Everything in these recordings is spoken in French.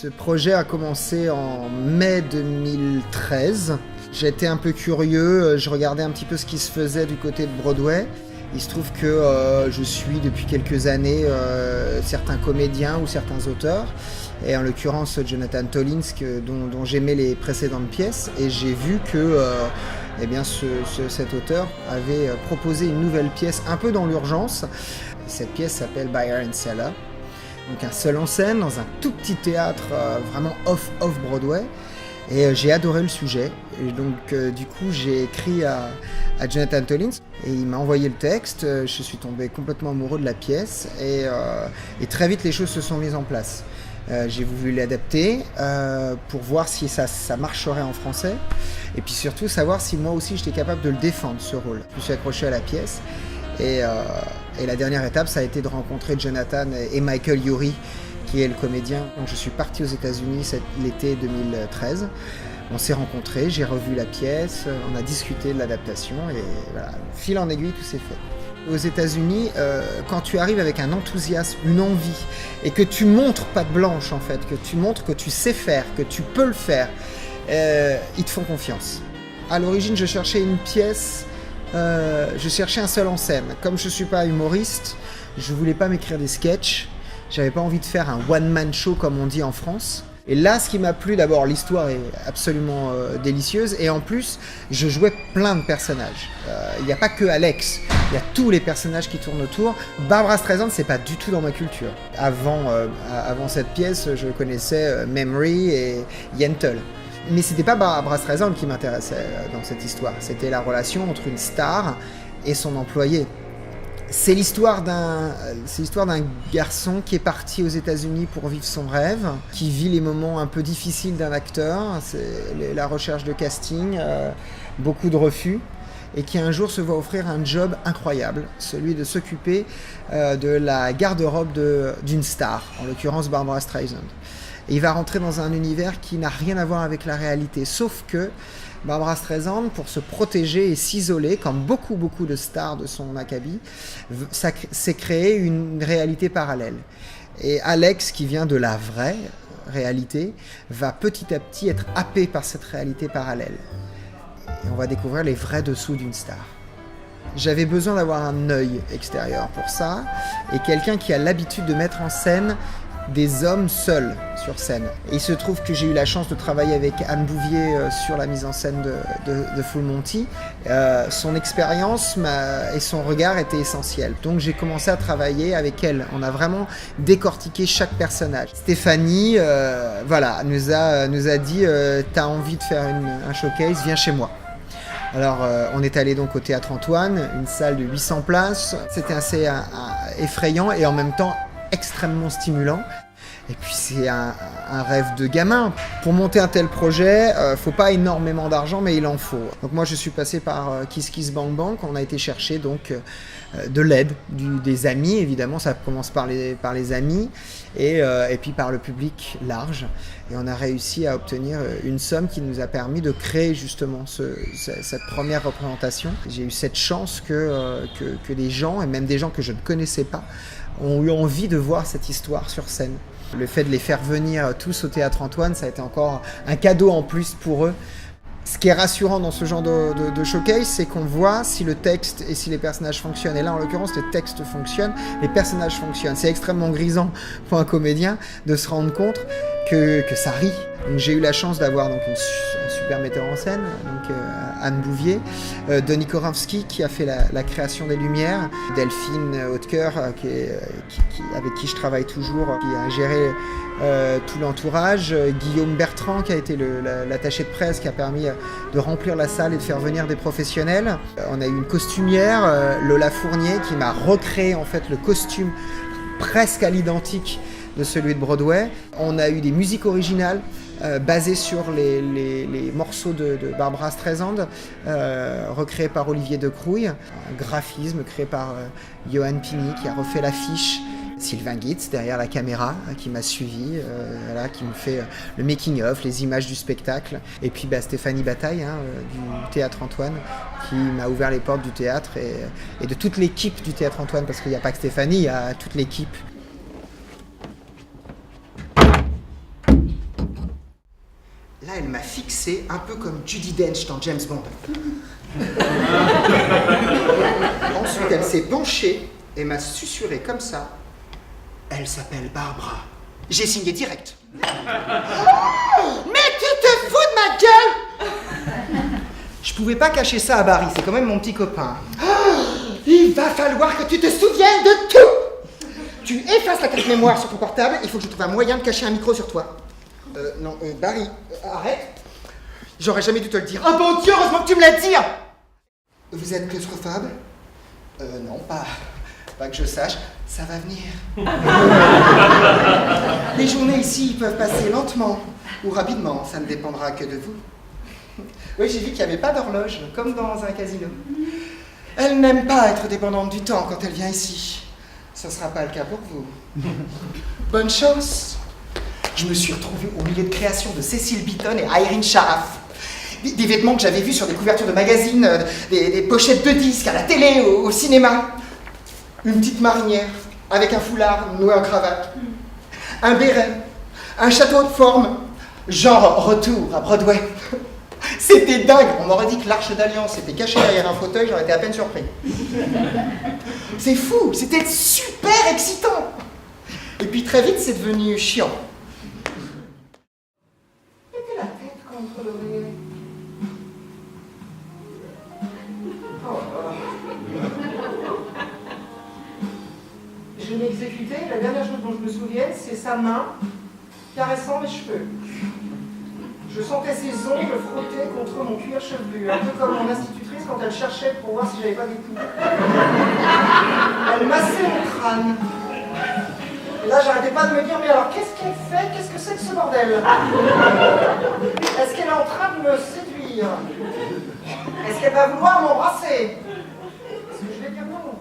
Ce projet a commencé en mai 2013. J'étais un peu curieux, je regardais un petit peu ce qui se faisait du côté de Broadway. Il se trouve que je suis depuis quelques années certains comédiens ou certains auteurs, et en l'occurrence Jonathan Tolins dont j'aimais les précédentes pièces, et j'ai vu que cet auteur avait proposé une nouvelle pièce un peu dans l'urgence. Cette pièce s'appelle Buyer and Seller, donc un seul en scène dans un tout petit théâtre vraiment off-Broadway. Et j'ai adoré le sujet, et donc du coup j'ai écrit à Jonathan Tolins et il m'a envoyé le texte. Je suis tombé complètement amoureux de la pièce et très vite les choses se sont mises en place. J'ai voulu l'adapter pour voir si ça marcherait en français, et puis surtout savoir si moi aussi j'étais capable de le défendre, ce rôle. Je me suis accroché à la pièce, et la dernière étape ça a été de rencontrer Jonathan et Michael Urie, qui est le comédien. Donc je suis parti aux États-Unis l'été 2013. On s'est rencontrés, j'ai revu la pièce, on a discuté de l'adaptation, et voilà, fil en aiguille, tout s'est fait. Aux États-Unis, quand tu arrives avec un enthousiasme, une envie, et que tu montres patte blanche en fait, que tu montres que tu sais faire, que tu peux le faire, ils te font confiance. À l'origine, je cherchais une pièce, je cherchais un seul en scène. Comme je ne suis pas humoriste, je ne voulais pas m'écrire des sketchs. J'avais pas envie de faire un one-man show comme on dit en France. Et là, ce qui m'a plu, d'abord, l'histoire est absolument délicieuse. Et en plus, je jouais plein de personnages. Il n'y a pas que Alex, il y a tous les personnages qui tournent autour. Barbra Streisand, c'est pas du tout dans ma culture. Avant cette pièce, je connaissais Memory et Yentl. Mais c'était pas Barbra Streisand qui m'intéressait dans cette histoire. C'était la relation entre une star et son employé. C'est l'histoire d'un garçon qui est parti aux États-Unis pour vivre son rêve, qui vit les moments un peu difficiles d'un acteur, c'est la recherche de casting, beaucoup de refus, et qui un jour se voit offrir un job incroyable, celui de s'occuper de la garde-robe d'une star, en l'occurrence Barbra Streisand. Et il va rentrer dans un univers qui n'a rien à voir avec la réalité, sauf que Barbra Streisand, pour se protéger et s'isoler, comme beaucoup de stars de son acabit, s'est créé une réalité parallèle. Et Alex, qui vient de la vraie réalité, va petit à petit être happé par cette réalité parallèle. Et on va découvrir les vrais dessous d'une star. J'avais besoin d'avoir un œil extérieur pour ça, et quelqu'un qui a l'habitude de mettre en scène des hommes seuls sur scène. Et il se trouve que j'ai eu la chance de travailler avec Anne Bouvier sur la mise en scène de Full Monty. Son expérience et son regard étaient essentiels. Donc j'ai commencé à travailler avec elle. On a vraiment décortiqué chaque personnage. Stéphanie nous a dit t'as envie de faire un showcase, viens chez moi. Alors on est allé donc au Théâtre Antoine, une salle de 800 places. C'était assez effrayant et en même temps extrêmement stimulant. Et puis c'est un rêve de gamin. Pour monter un tel projet, faut pas énormément d'argent, mais il en faut. Donc moi je suis passé par Kiss Kiss Bang Bang. On a été chercher donc de l'aide, des amis évidemment. Ça commence par les amis et puis par le public large. Et on a réussi à obtenir une somme qui nous a permis de créer justement cette première représentation. J'ai eu cette chance que des gens, et même des gens que je ne connaissais pas, ont eu envie de voir cette histoire sur scène. Le fait de les faire venir tous au Théâtre Antoine, ça a été encore un cadeau en plus pour eux. Ce qui est rassurant dans ce genre de showcase, c'est qu'on voit si le texte et si les personnages fonctionnent. Et là, en l'occurrence, le texte fonctionne, les personnages fonctionnent. C'est extrêmement grisant pour un comédien de se rendre compte que ça rit. Donc, j'ai eu la chance d'avoir donc un super metteur en scène, donc Anne Bouvier, Denis Korovski qui a fait la création des lumières, Delphine Hautecoeur avec qui je travaille toujours, qui a géré tout l'entourage, Guillaume Bertrand qui a été l'attaché de presse, qui a permis de remplir la salle et de faire venir des professionnels. On a eu une costumière, Lola Fournier, qui m'a recréé en fait le costume presque à l'identique de celui de Broadway. On a eu des musiques originales basées sur les morceaux de Barbra Streisand, recréés par Olivier Decrouille, un graphisme créé par Johan Pini qui a refait l'affiche, Sylvain Gitz derrière la caméra qui m'a suivi, qui me fait le making-of, les images du spectacle, et puis Stéphanie Bataille du Théâtre Antoine qui m'a ouvert les portes du théâtre et de toute l'équipe du Théâtre Antoine, parce qu'il n'y a pas que Stéphanie, il y a toute l'équipe. là, elle m'a fixé un peu comme Judi Dench dans James Bond. Ensuite, elle s'est penchée et m'a susurré comme ça. Elle s'appelle Barbara. J'ai signé direct. Oh, mais tu te fous de ma gueule! Je pouvais pas cacher ça à Barry, c'est quand même mon petit copain. Oh, il va falloir que tu te souviennes de tout! Tu effaces la carte mémoire sur ton portable, il faut que je trouve un moyen de cacher un micro sur toi. Non, Barry, arrête. J'aurais jamais dû te le dire. Oh mon Dieu, heureusement que tu me l'as dit! Vous êtes claustrophobe? Non, pas que je sache. Ça va venir. Les journées ici peuvent passer lentement ou rapidement, ça ne dépendra que de vous. Oui, j'ai vu qu'il n'y avait pas d'horloge, comme dans un casino. Elle n'aime pas être dépendante du temps quand elle vient ici. Ce ne sera pas le cas pour vous. Bonne chance. Je me suis retrouvé au milieu de créations de Cécile Beaton et Irene Sharaf. Des vêtements que j'avais vus sur des couvertures de magazines, des pochettes de disques, à la télé, au cinéma. Une petite marinière, avec un foulard noué en cravate. Un béret, un château de forme, genre retour à Broadway. C'était dingue, on m'aurait dit que l'Arche d'Alliance était cachée derrière un fauteuil, j'aurais été à peine surpris. C'est fou, c'était super excitant. Et puis très vite, c'est devenu chiant. Mettez la tête contre l'oreiller. Je l'ai exécuté, la dernière chose dont je me souviens, c'est sa main caressant mes cheveux. Je sentais ses ongles frotter contre mon cuir chevelu, un peu comme mon institutrice quand elle cherchait pour voir si j'avais pas des coups. Elle massait mon crâne. Et là, j'arrêtais pas de me dire, mais alors qu'est-ce qu'elle fait? Qu'est-ce que c'est que ce bordel? Est-ce qu'elle est en train de me séduire? Est-ce qu'elle va vouloir m'embrasser? Est-ce que je vais dire non?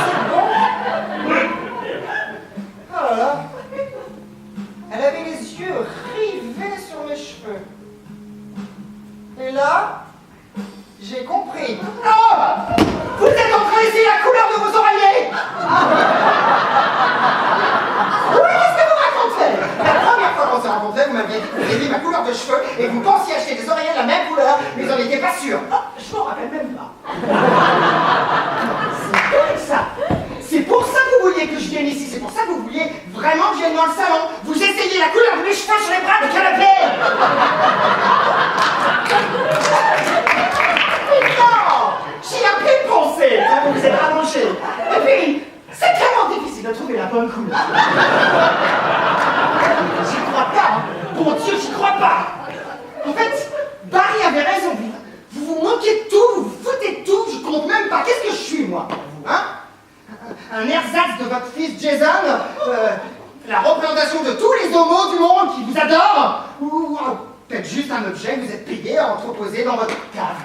C'est bon? Oh là là. Elle avait les yeux rivés sur mes cheveux. Et là, j'ai compris. Oh! Vous êtes en train d'essayer la couleur de vos oreillers! Oui, qu'est-ce que vous racontez? La première fois qu'on s'est rencontrés, vous m'aviez dit que vous aimiez ma couleur de cheveux et vous pensiez acheter des oreillers de la même couleur, mais vous n'en étiez pas sûr. Oh, je m'en rappelle même pas. C'est dingue ça! C'est pour ça que vous vouliez que je vienne ici, c'est pour ça que vous vouliez vraiment que je vienne dans le salon. Vous essayez la couleur de mes cheveux sur les bras de canapé. Mais non, j'y ai plus pensé quand vous vous êtes rallongé. Et puis, c'est tellement difficile de trouver la bonne couleur. J'y crois pas, hein. Bon Dieu, j'y crois pas. En fait, Barry avait raison. Vous vous moquez de tout, vous vous foutez de tout, je compte même pas. Qu'est-ce que je suis, moi, pour vous, hein? Un ersatz de votre fils Jason, la représentation de tous les homos du monde qui vous adorent, ou peut-être juste un objet que vous êtes payé à entreposer dans votre cave.